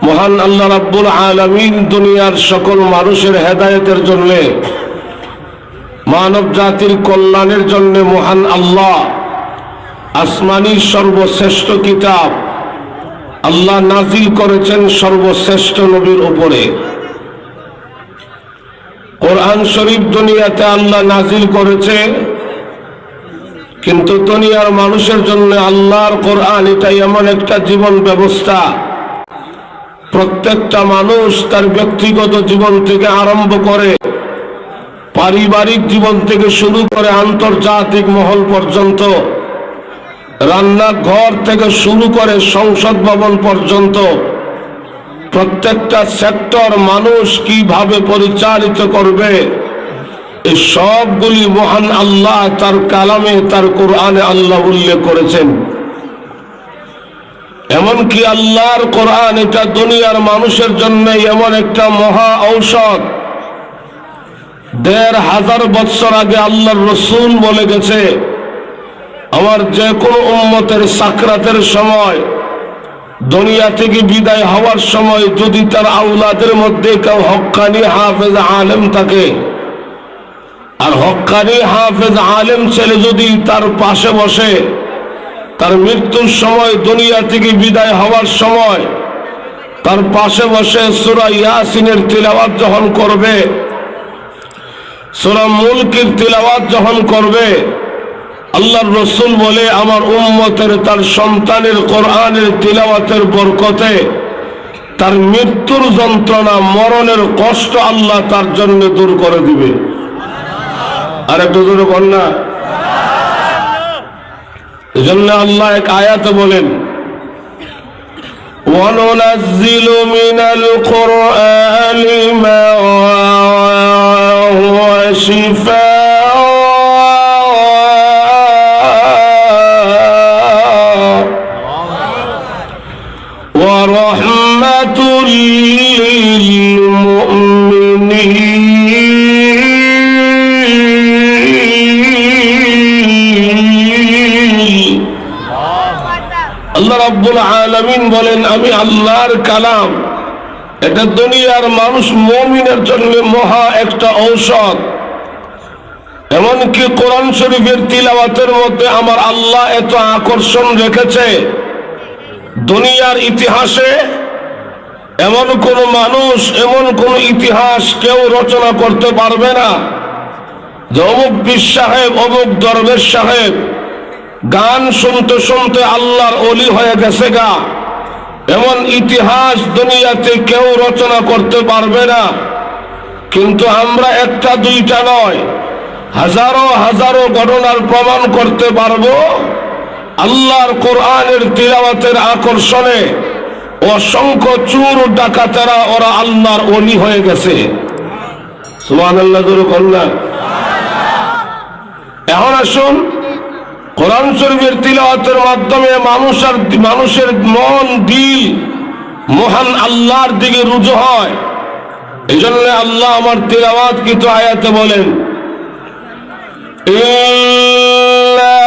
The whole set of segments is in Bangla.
মহান আল্লাহ রাব্বুল আলামিন দুনিয়ার সকল মানুষের হেদায়েতের জন্য, মানব জাতির কল্যাণের জন্য মহান আল্লাহ আসমানি সর্বশ্রেষ্ঠ কিতাব আল্লাহ নাজিল করেছেন সর্বশ্রেষ্ঠ নবীর উপরে। কোরআন শরীফ দুনিয়াতে আল্লাহ নাজিল করেছে, কিন্তু দুনিয়ার মানুষের জন্য আল্লাহর কোরআন এটা এমন একটা জীবন ব্যবস্থা, প্রত্যেকটা মানুষ তার ব্যক্তিগত জীবন থেকে আরম্ভ করে পারিবারিক জীবন থেকে শুরু করে আন্তর্জাতিক মহল পর্যন্ত, রান্নাঘর থেকে শুরু করে সংসদ ভবন পর্যন্ত প্রত্যেকটা সেক্টর মানুষ কিভাবে পরিচালিত করবে, এই সবগুলি মহান আল্লাহ তার কালামে, তার কোরআনে আল্লাহ উল্লেখ করেছেন। এমনকি আল্লাহর কোরআন এটা দুনিয়ার মানুষের জন্য এমন একটা মহা ঔষধ। ১৫০০ বছর আগে আল্লাহর রসুল বলে গেছে, আমার যে কোনো উম্মতের সাকরাতের সময়, দুনিয়া থেকে বিদায় হওয়ার সময় যদি তার আওলাদের মধ্যে কেউ হক্কানি হাফেজ আলেম থাকে, আর হক্কানি হাফেজ আলেম ছেলে যদি তার পাশে বসে, তার মৃত্যুর সময় দুনিয়া থেকে বিদায় হওয়ার সময় তার পাশে বসে সূরা ইয়াসিনের তিলাওয়াত যখন করবে, সূরা মুলকের তিলাওয়াত যখন করবে, আল্লাহর রাসূল বলে আমার উম্মতের তার সন্তানের কোরআনের তিলাওয়াতের বরকতে তার মৃত্যুর যন্ত্রণা, মরণের কষ্ট আল্লাহ তার জন্য দূর করে দিবে। আর একটু জোরে বল না। এজন্য আল্লাহ এক আয়াতে বলেন, وَنُنَزِّلُ مِنَ الْقُرْآنِ مَا هُوَ شِفَاءٌ وَرَحْمَةٌ لِّلْمُؤْمِنِينَ। আল্লাহ রাব্বুল আলামিন বলেন, আমি আল্লাহর কালাম এটা দুনিয়ার মানুষ মুমিনের জন্য মহা একটা ঔষধ। এমনকি কোরআন শরীফের তিলাওয়াতের মধ্যে আমার আল্লাহ এত আকর্ষণ রেখেছে, দুনিয়ার ইতিহাসে এমন কোন মানুষ, এমন কোন ইতিহাস কেউ রচনা করতে পারবে না যে অমুক পীর সাহেব, অমুক দরবেশ সাহেব গান শুনতে শুনতে আল্লাহর ওলি হয়ে গেছে গা, এমন ইতিহাস দুনিয়াতে কেউ রচনা করতে পারবে না। কিন্তু আমরা একটা দুইটা নয়, হাজারো হাজারো ঘটনার প্রমাণ করতে পারবো আল্লাহর কোরআনের তিলাওয়াতের আকর্ষণে অসংখ্য চোর ডাকাতেরা ওরা আল্লাহর ওলি হয়ে গেছে। সুবহানাল্লাহ জোরে বলনা। এখন আসুন, কোরআন শরীফের তিলাওয়াতের মাধ্যমে মানুষের মন, দিল মহান আল্লাহর দিকে রুজু হয়। এই জন্য আল্লাহ আমার তিলাওয়াত কৃত আয়াতে বলেন, ইন্না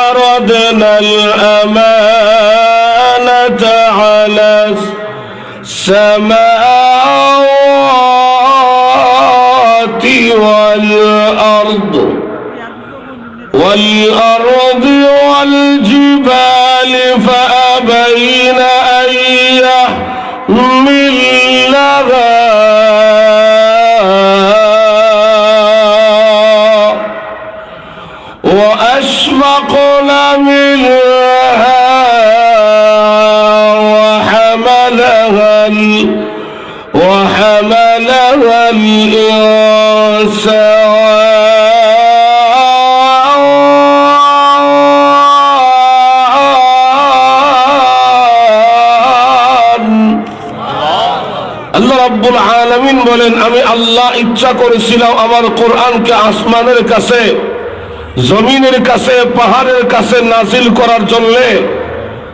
আরাদনাল আমানাতা আলাস সামাওয়াতি ওয়াল আরদ والأرض والجبال فأبين أن يحملنها وأشفقن منها وحملها الإنسان রব্বুল আলামিন বলেন, আমি আল্লাহ ইচ্ছা করেছিলাম আমার কোরআনকে আসমানের কাছে, জমিনের কাছে, পাহাড়ের কাছে নাজিল করার জন্য,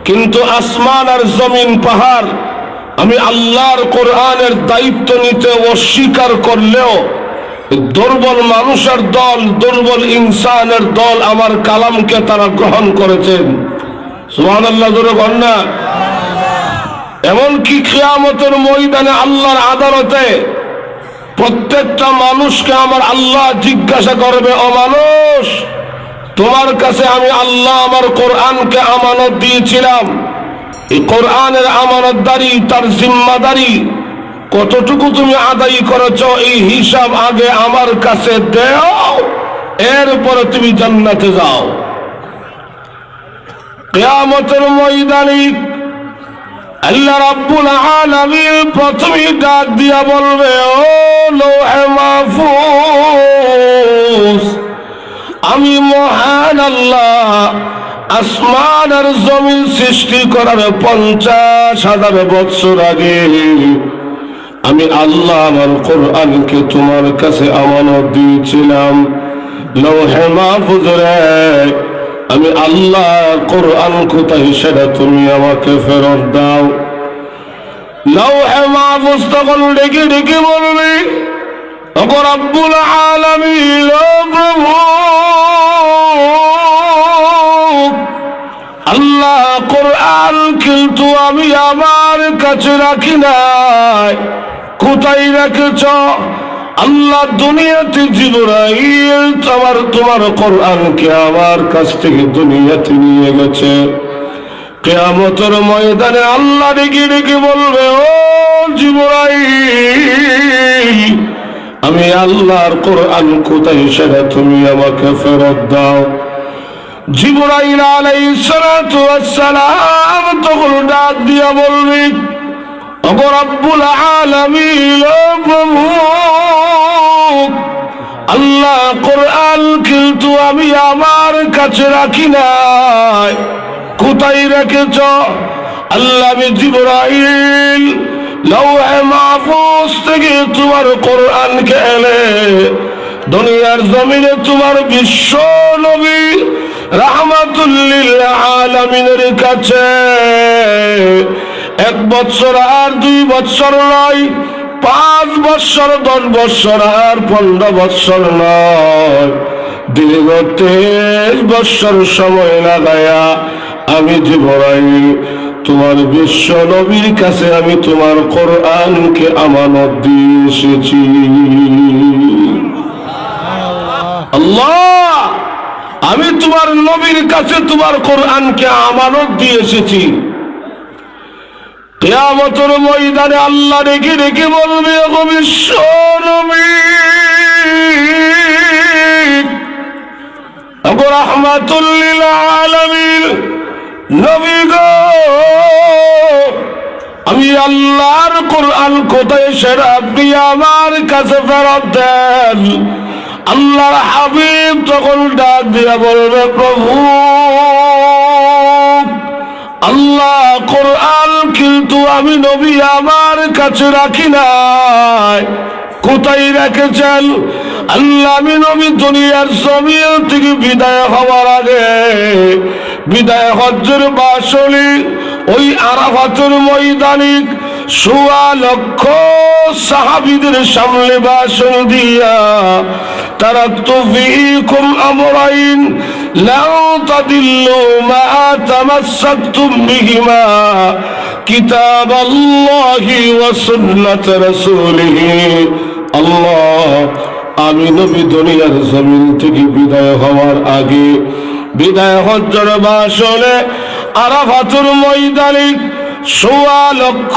কিন্তু আসমান আর জমিন, পাহাড় আমি আল্লাহর কোরআনের দায়িত্ব নিতে অস্বীকার করলেও দুর্বল মানুষের দল, দুর্বল ইনসানের দল আমার কালামকে তারা গ্রহণ করেছেন। সুবহানাল্লাহ জোরে বল না। এমনকি কিয়ামতের ময়দানে আল্লাহর আদালতে প্রত্যেকটা মানুষকে আমার আল্লাহ জিজ্ঞাসা করবে, ও মানুষ, তোমার কাছে আমি আল্লাহ আমার কোরআনকে আমানত দিয়েছিলাম, এই কোরআনের আমানতদারি, তার জিম্মাদারি কতটুকু তুমি আদায় করেছ, এই হিসাব আগে আমার কাছে দাও, এরপরে তুমি জান্নাতে যাও। কিয়ামতের ময়দানে আল্লাহ রাব্বুল আলামিন প্রথমে ডাক দিয়া বলবে, ও লৌহে মাহফুজ, আমি মহান আল্লাহ আসমান আর জমিন সৃষ্টি করার 50,000 বছর আগে আমি আল্লাহ আমার কোরআনকে তোমার কাছে আমানত দিয়েছিলাম। লৌহে মাহফুজ রে, আমি আল্লাহ কোরআন কোথায় সেটা তুমি আমাকে ফেরত দাও। লৌহে মাহফুজ তখন ডেকে ডেকে বলবে, ও রব্বুল আলামিন, ও প্রভু আল্লাহ, কোরআন কিন্তু আমি আমার কাছে রাখি নাই, কোথায় রেখেছ? আল্লাহ দুনিয়াতে জিবরাইল তোমার কোরআনকে আমার কাছ থেকে দুনিয়াতে নিয়ে গেছে। কিয়ামতের ময়দানে আল্লাহ ডেকে ডেকে বলবে, ও জিবরাইল, আমি আল্লাহর কোরআন কোথায় সেটা তুমি আমাকে ফেরত দাও। জিবরাইল আলাইহিস সালাতু ওয়াস সালাম তখন ডাক দিয়া বলবে, ও রব্বুল আলামিন, ও প্রভু আল্লাহ, কোরআন কিন্তু আমি আমার কাছে রাখি নাই, কোথায় রেখেছ? আল্লাহ, আমি জিবরাইল লৌহে মাহফুজ থেকে তোমার কোরআনকে এলে দুনিয়ার জমিনে তোমার বিশ্ব নবী রাহমাতুল লিল আলামিনের কাছে 1 বছর আর 2 বছর নয়, 5 বছর, 10 বছর আর 15 বছর নয়, দীর্ঘ 23 বছর সময় লাগায়া আমি জিবরাইল তোমার বিশ্ব নবীর কাছে আমি তোমার কোরআনকে আমানত দিয়ে এসেছি। আল্লাহ, আমি তোমার নবীর কাছে তোমার কোরআনকে আমানত দিয়ে এসেছি। কিয়ামতের ময়দানে আল্লাহ ডেকে ডেকে বলবে, ও বিশ্ব নবী, ও রাহমাতুল লিল আলামিন নবী গো, আমি আল্লাহর কোরআন কোথায় সেটা আপনি আমার কাছে ফেরত দেন। আল্লাহর হাবিব তখন ডাক দিয়া বলবে, প্রভু আল্লাহ, কোরআন কিন্তু আমি নবী আমার কাছে রাখি নাই, কোথায় রেখেছেন? আল্লাহ, আমি নবী দুনিয়ার জমিন থেকে বিদায় হওয়ার আগে, বিদায় হজ্জের বাসলি ওই আরাফাতের ময়দানে 1.25 লক্ষ সাহাবীদের সামনে ভাষণ দিয়া, তারাকতু ফীকুম আমরাইন লা তাদিল্লু মা তামাসসাকতুম বিহিমা কিতাবাল্লাহি ওয়া সুন্নাত রাসূলিহি। আল্লাহ, আমি নবী দুনিয়ার জমিন থেকে বিদায় হওয়ার আগে, বিদায় হজ্জের বাসনে আরাফাতের ময়দানে 1.25 লক্ষ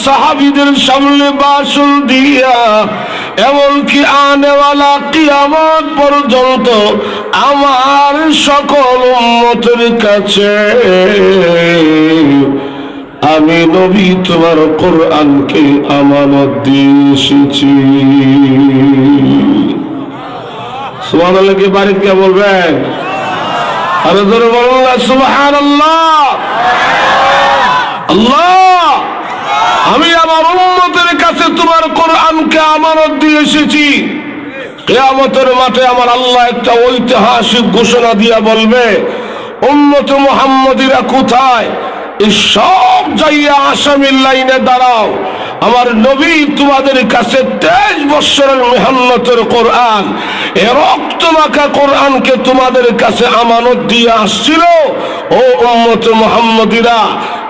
সাহাবীদের সামনে ভাষণ দিয়া, এমনকি আনেওয়ালা কিয়ামত পর্যন্ত আমার সকল উম্মতের কাছে আমি নবী তোমার কোরআনকে আমানত দিয়ে এসেছি। সুবহানাল্লাহ কে বাড়ি কে বলবেন? আরে জোরে বলুন না সুবহানাল্লাহ। আল্লাহ, আমি আমার উম্মতের কাছে তোমার কোরআনকে আমানত দিয়ে এসেছি। কিয়ামতের মাঠে আমার আল্লাহ একটা ঐতিহাসিক ঘোষণা দিয়া বলবে, উম্মত মুহাম্মদীরা কোথায়? এই সব যাইয়া আসামির লাইনে দাঁড়াও, আমার নবী তোমাদের কাছে 23 বছরের মেহনতের কোরআন, এ রক্ত মাখা কোরআনকে তোমাদের কাছে আমানত দিয়ে আসছিল। ও উম্মত মুহাম্মদীরা,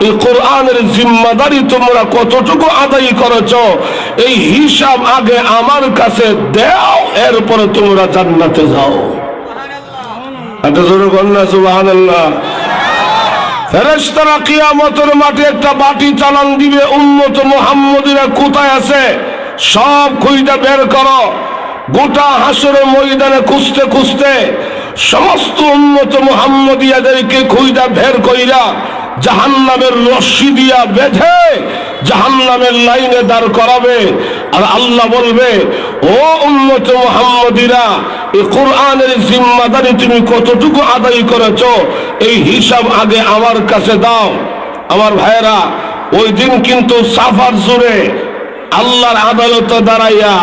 এই কোরআনের জিম্মাদারি তোমরা কতটুকু আদায় করেছো, এই হিসাব আগে আমার কাছে দাও, এরপরে তোমরা জান্নাতে যাও। এটা জোরে কন্যা সুবহানাল্লাহ। ফেরেশতারা কিয়ামতের মাঠে একটা বাটি চালান দিবে, উম্মত মুহাম্মদীরা কোথায় আছে সব খুঁজে বের করো। গোটা হাসরের ময়দানে খুঁজতে খুঁজতে সমস্ত উম্মত মুহাম্মদিয়াদেরকে খুঁজে বের কইরা জাহান্নামের রশি দিয়া বেঁধে জাহান্নামের লাইনে দাঁড় করাবে। আর আল্লাহ বলবে, ও উম্মত মুহাম্মদীরা, এই কোরআনের জিম্মাদারি তুমি কতটুকু আদায় করেছো, এই হিসাব আগে আমার কাছে দাও। আমার ভাইয়েরা, ওই দিন কিন্তু সাফার জুড়ে আল্লাহর আদালতে দাঁড়াইয়া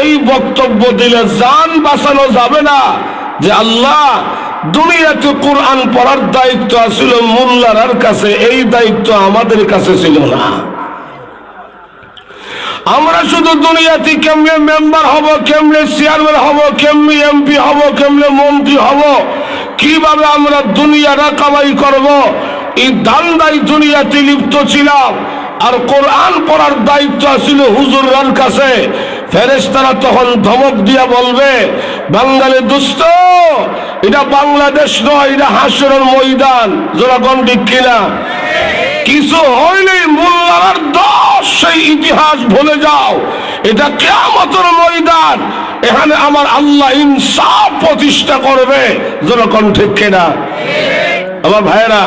এই বক্তব্য দিলে জান বাঁচানো যাবে না যে আল্লাহ, দুনিয়াতে কোরআন পড়ার দায়িত্ব ছিল মোল্লার কাছে, এই দায়িত্ব আমাদের কাছে ছিল না। আমরা শুধু দুনিয়াতে কেমনে মেম্বার হব, কেমনে চেয়ারম্যান হব, কেমনে এমপি হব, কেমনে মন্ত্রী হব, কিভাবে আমরা দুনিয়াটা কামাই করব, এই ধান্দায় দুনিয়াতে লিপ্ত ছিলাম। আর কোরআন পড়ার দায়িত্ব ছিল হুজুরের কাছে। ফেরেশতারা তখন ধমক দিয়া বলবে, বাঙালি দুষ্ট, এটা বাংলাদেশ নয়, এটা হাসরের ময়দান। জোরা গন্ডিক কিনা? কিছু হইলেই মোল্লার দোষ, সেই ইতিহাস ভুলে যাও। এটা কিয়ামতের ময়দান, এখানে আমার আল্লাহ ইনসাফ প্রতিষ্ঠা করবে। জোরা কোন ঠিক কিনা? আমার ভাইয়েরা,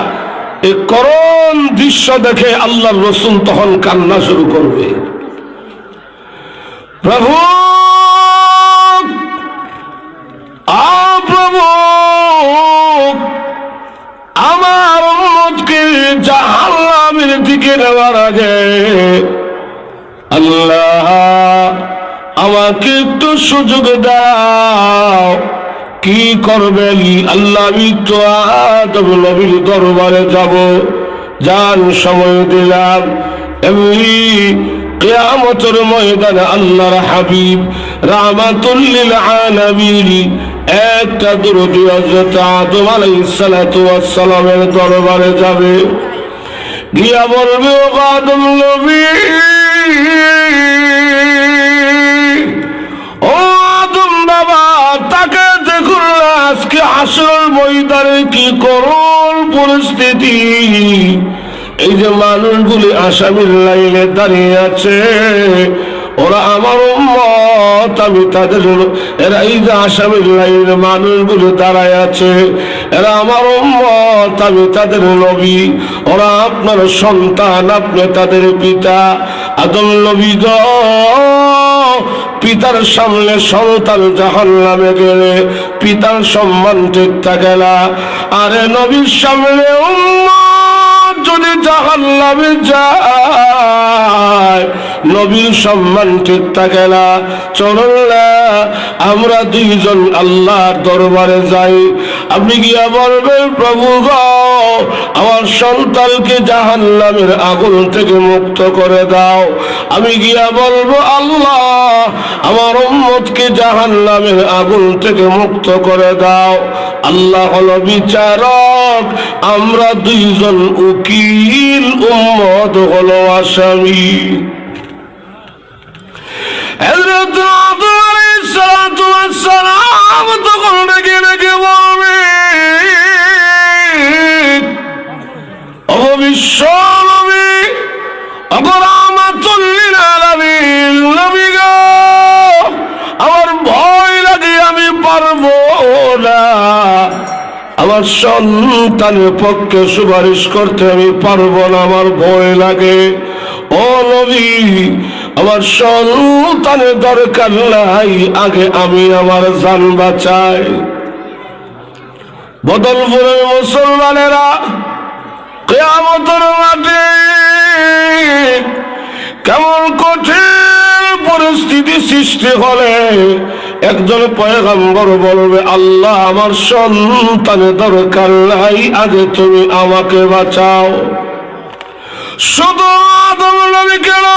এই করুণ দৃশ্য দেখে আল্লাহর রাসূল তখন কান্না শুরু করবে। প্রভু, প্রভু, আমার উম্মতকে জাহান্নামের দিকে নেওয়ার আগে আল্লাহ আমাকে একটু সুযোগ দাও। কি করবেন আল্লাহ? আমি তো আদম নবীর দরবারে যাব, জান সময় দিলাম। এমনি কিয়ামতের ময়দানে আল্লাহর হাবিব রাহমাতুল লিল আলামিন একটা দরুদ হযরত আদম আলাইহিস সালাতু ওয়াস সালামের দরবারে যাবে, গিয়া বলবে, ও আদম নবী, ও আদম বাবা, তাকে দেখুন না আজকে হাসরের ময়দানে কি করুণ পরিস্থিতি। এই যে মানুষগুলি আসামির লাইনে দাঁড়িয়ে আছে, ওরা আমার উম্মত, আমি তাদের, এরা এই যে আসামির লাইনে মানুষগুলি দাঁড়ায় আছে, এরা আমার উম্মত, আমি তাদের নবী, ওরা আপনার সন্তান, আপনি তাদের পিতা। আদম নবী গো, পিতার সামনে সন্তান জাহান্নামে গেলে পিতার সম্মান ঠিক থাকে না। আরে নবীর সামনে উম্মত যদি জাহান্নামে যায়, নবীর সম্মান ঠিক থাকে না। চলুন না আমরা দুইজন আল্লাহর দরবারে যাই। আপনি গিয়া বলবেন, প্রভু গো, আমার সন্তানকে জাহান্নামের আগুন থেকে মুক্ত করে দাও। আমি গিয়া বলবো, আল্লাহ আমার উম্মতকে জাহান্নামের আগুন থেকে মুক্ত করে দাও। আল্লাহ হলো বিচারক, আমরা দুইজন উকিল, উম্মত হলো আসামি। হযরত আদম আলাইহিস সালাতু ওয়াস সালাম তখন ডেকে ডেকে বলবে, ও বিশ্ব নবী, রাহমাতুল লিল আলামিন নবী গো, আমার ভয় লাগে, আমি পারবো না। আমার সন্তানের পক্ষে সুপারিশ করতে আমি পারবো না, আমার ভয় লাগে। ও নবী, আমার সন্তানের দরকার নাই, আগে আমি আমার জান বাঁচাই। বদলপুরের মুসলমানেরা কিয়ামতের মাঠে কেমন কঠিন পরিস্থিতি সৃষ্টি হলে একজন পয়গম্বর বলবে, আল্লাহ আমার সন্তানের দরকার নাই, আগে তুমি আমাকে বাঁচাও। শুধু আদম নবী কেন,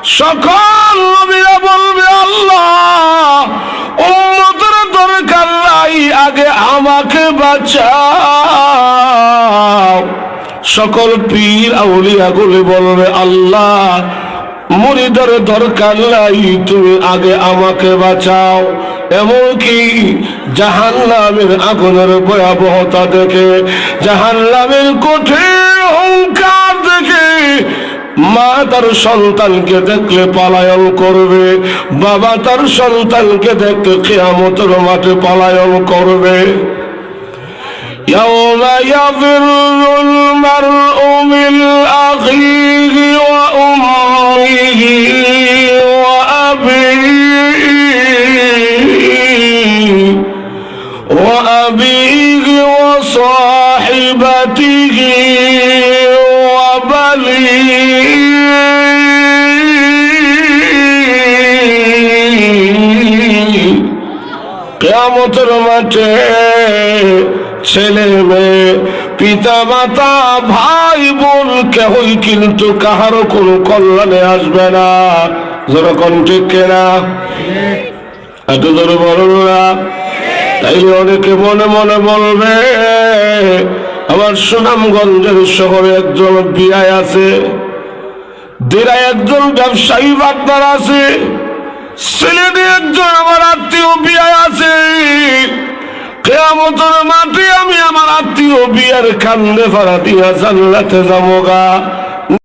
সকল নবীরা বলবে আল্লাহ উম্মতের দরকার নাই, আগে আমাকে বাঁচাও। সকল পীর আউলিয়া গুলি বলবে আল্লাহ মুরিদের দরকার নাই, তুমি আগে আমাকে বাঁচাও। এমনকি জাহান্নামের আগুনের ভয়াবহতা দেখে, জাহান্নামের কঠিন অহংকার দেখে মা তার সন্তানকে দেখলে পলায়ন করবে, বাবা তার সন্তানকে দেখলে কিয়ামতের মাঠে পলায়ন করবে। يوم يفر المرء من أخيه وأمه وأبيه وصاحبته وبنيه কিয়ামতের মাঠে ছেলে মেয়ে, পিতা মাতা, ভাই বোন কেহই কিন্তু কাহারও কোনো কল্যাণে আসবে না। যেরকম ঠিক কেনা এত জোরে বলুন না। তাইলে অনেকে মনে মনে বলবে আমার সুনামগঞ্জের শহরে একজন বিয়ায় আছে, দিরায় একজন ব্যবসায়ী পার্টনার আছে, সিলেটে একজন আমার আত্মীয় বিয়ায় আছে। কিয়ামতের মাঠে আমি আমার আত্মীয় বিয়ার কান্দে ফাড়া দিয়া জান্নাতে যাবো গা।